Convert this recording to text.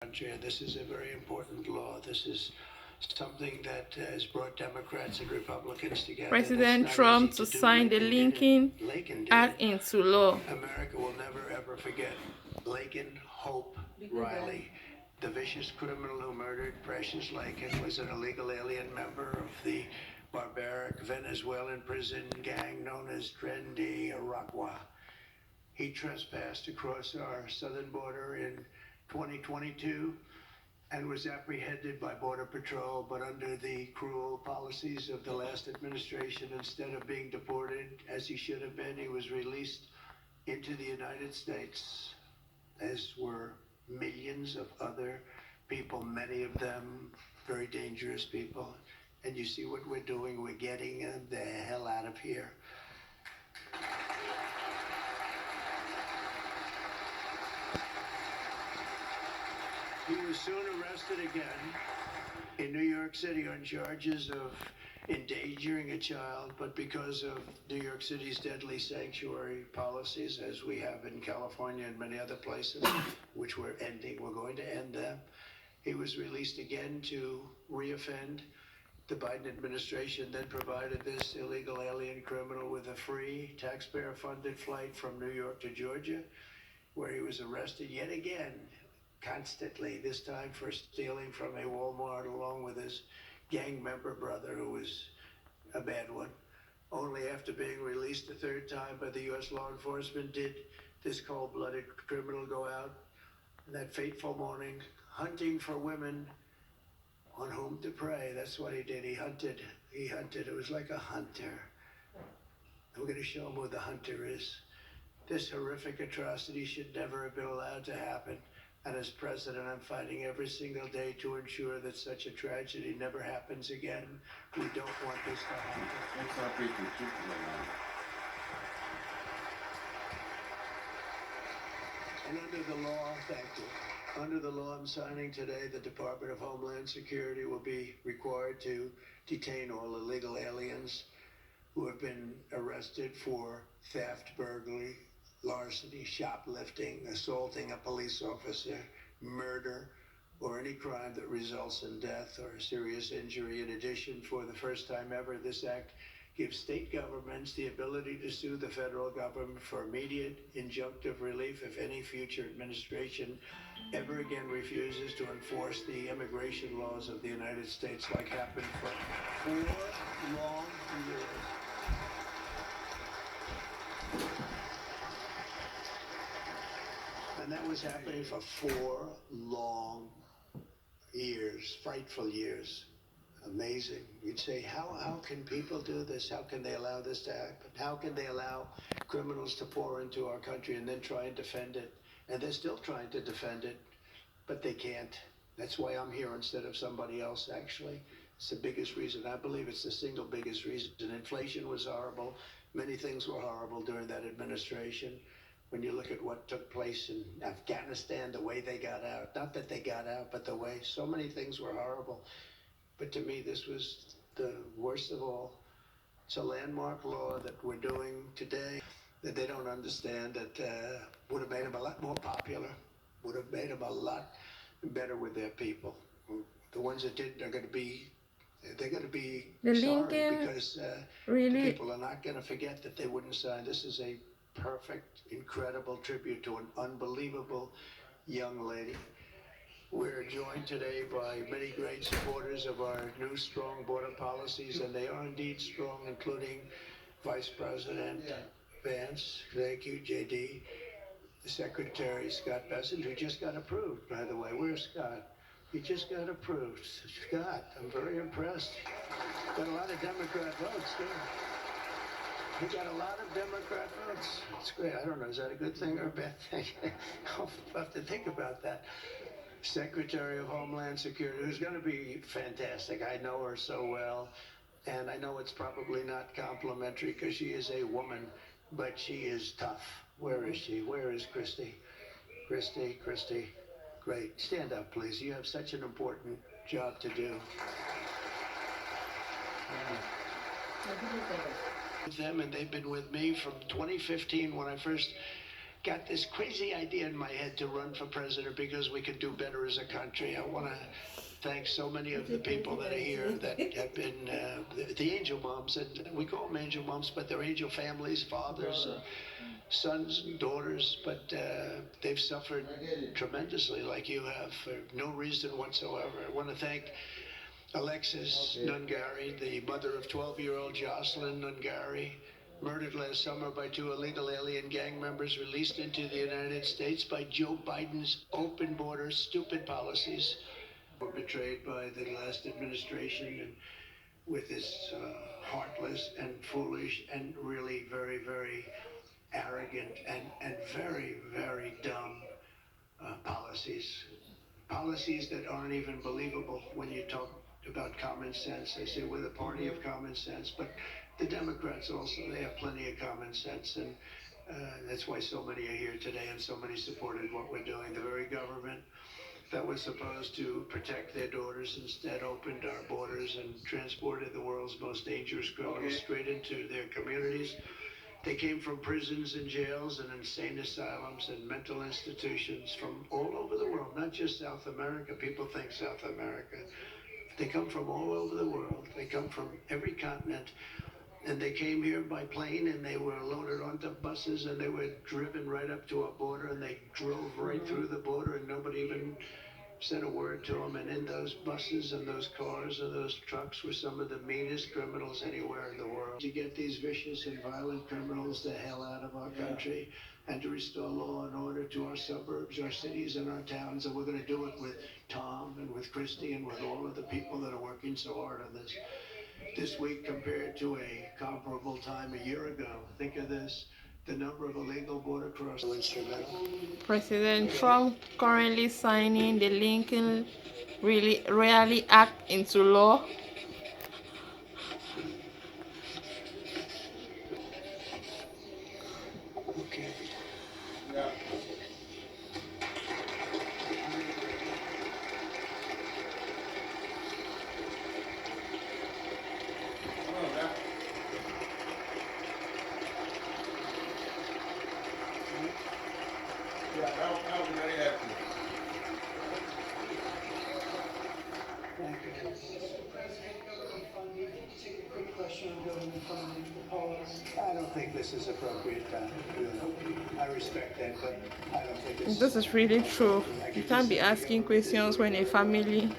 country, and this is a very important law. This is something that has brought Democrats and Republicans together. President Trump to sign the Lincoln Act into law. America will never ever forget Laken Riley, the vicious criminal who murdered Precious Laken, was an illegal alien member of the barbaric Venezuelan prison gang known as Tren de Aragua. He trespassed across our southern border in 2022 and was apprehended by Border Patrol, but under the cruel policies of the last administration, instead of being deported as he should have been, he was released into the United States, as were millions of other people, many of them very dangerous people. And you see what we're doing, we're getting them the hell out of here. He was soon arrested again in New York City on charges of endangering a child, but because of New York City's deadly sanctuary policies, as we have in California and many other places, which we're going to end them, he was released again to reoffend. The Biden administration then provided this illegal alien criminal with a free, taxpayer-funded flight from New York to Georgia, where he was arrested yet again, constantly, this time for stealing from a Walmart along with his gang member brother, who was a bad one. Only after being released a third time by the U.S. law enforcement did this cold-blooded criminal go out that fateful morning hunting for women on whom to prey. That's what he did. He hunted. It was like a hunter. I'm going to show him who the hunter is. This horrific atrocity should never have been allowed to happen. And as president, I'm fighting every single day to ensure that such a tragedy never happens again. We don't want this to happen. And under the law, thank you. Under the law I'm signing today, the Department of Homeland Security will be required to detain all illegal aliens who have been arrested for theft, burglary, larceny, shoplifting, assaulting a police officer, murder, or any crime that results in death or serious injury. In addition, for the first time ever, this act gives state governments the ability to sue the federal government for immediate injunctive relief if any future administration ever again refuses to enforce the immigration laws of the United States, like happened for 4 long years. And that was happening for 4 long years, frightful years. Amazing. You'd say, how can people do this? How can they allow this to happen? How can they allow criminals to pour into our country and then try and defend it? And they're still trying to defend it, but they can't. That's why I'm here instead of somebody else, actually. It's the biggest reason. I believe it's the single biggest reason. Inflation was horrible. Many things were horrible during that administration. When you look at what took place in Afghanistan, the way they got out, not that they got out, but the way so many things were horrible. But to me, this was the worst of all. It's a landmark law that we're doing today that they don't understand, that would have made them a lot more popular, would have made them a lot better with their people. The ones that didn't are going to be, they're going to be sorry, because people are not going to forget that they wouldn't sign. This is a perfect, incredible tribute to an unbelievable young lady. We're joined today by many great supporters of our new strong border policies, and they are indeed strong, including Vice President Vance, thank you, JD, Secretary Scott Bessent, who just got approved, by the way. Where's Scott? He just got approved. Scott, I'm very impressed. Got a lot of Democrat votes, too. He got a lot of Democrat votes. It's great. I don't know, is that a good thing or a bad thing? I'll have to think about that. Secretary of Homeland Security, who's going to be fantastic. I know her so well, and I know it's probably not complimentary because she is a woman, but she is tough. Where is she? Where is Christy? Christy, great. Stand up, please. You have such an important job to do. With them, and they've been with me from 2015 when I first got this crazy idea in my head to run for president because we could do better as a country. I want to thank so many of the people that are here that have been the angel moms, and we call them angel moms, but they're angel families, fathers, sons and daughters, but they've suffered tremendously like you have for no reason whatsoever. I want to thank Alexis Nungari, the mother of 12-year-old Jocelyn Nungari, murdered last summer by 2 illegal alien gang members released into the United States by Joe Biden's open border stupid policies. Were betrayed by the last administration and with its heartless and foolish and really very, very arrogant and very, very dumb policies. Policies that aren't even believable when you talk about common sense. They say we're the party of common sense, but the Democrats also, they have plenty of common sense, and that's why so many are here today and so many supported what we're doing. The very government that was supposed to protect their daughters instead opened our borders and transported the world's most dangerous criminals straight into their communities. They came from prisons and jails and insane asylums and mental institutions from all over the world, not just South America. People think South America. They come from all over the world. They come from every continent. And they came here by plane, and they were loaded onto buses, and they were driven right up to our border, and they drove right through the border, and nobody even said a word to them. And in those buses and those cars and those trucks were some of the meanest criminals anywhere in the world. To get these vicious and violent criminals the hell out of our country and to restore law and order to our suburbs, our cities, and our towns. And we're going to do it with Tom and with Christy and with all of the people that are working so hard on this. This week compared to a comparable time a year ago. Think of this, the number of illegal border crossing instrumental. President Trump currently signing the Laken Riley Act into law. Okay. Thank you. I don't think this is appropriate time to do that. I respect that, but I don't think This is really true. You can't be asking questions when a family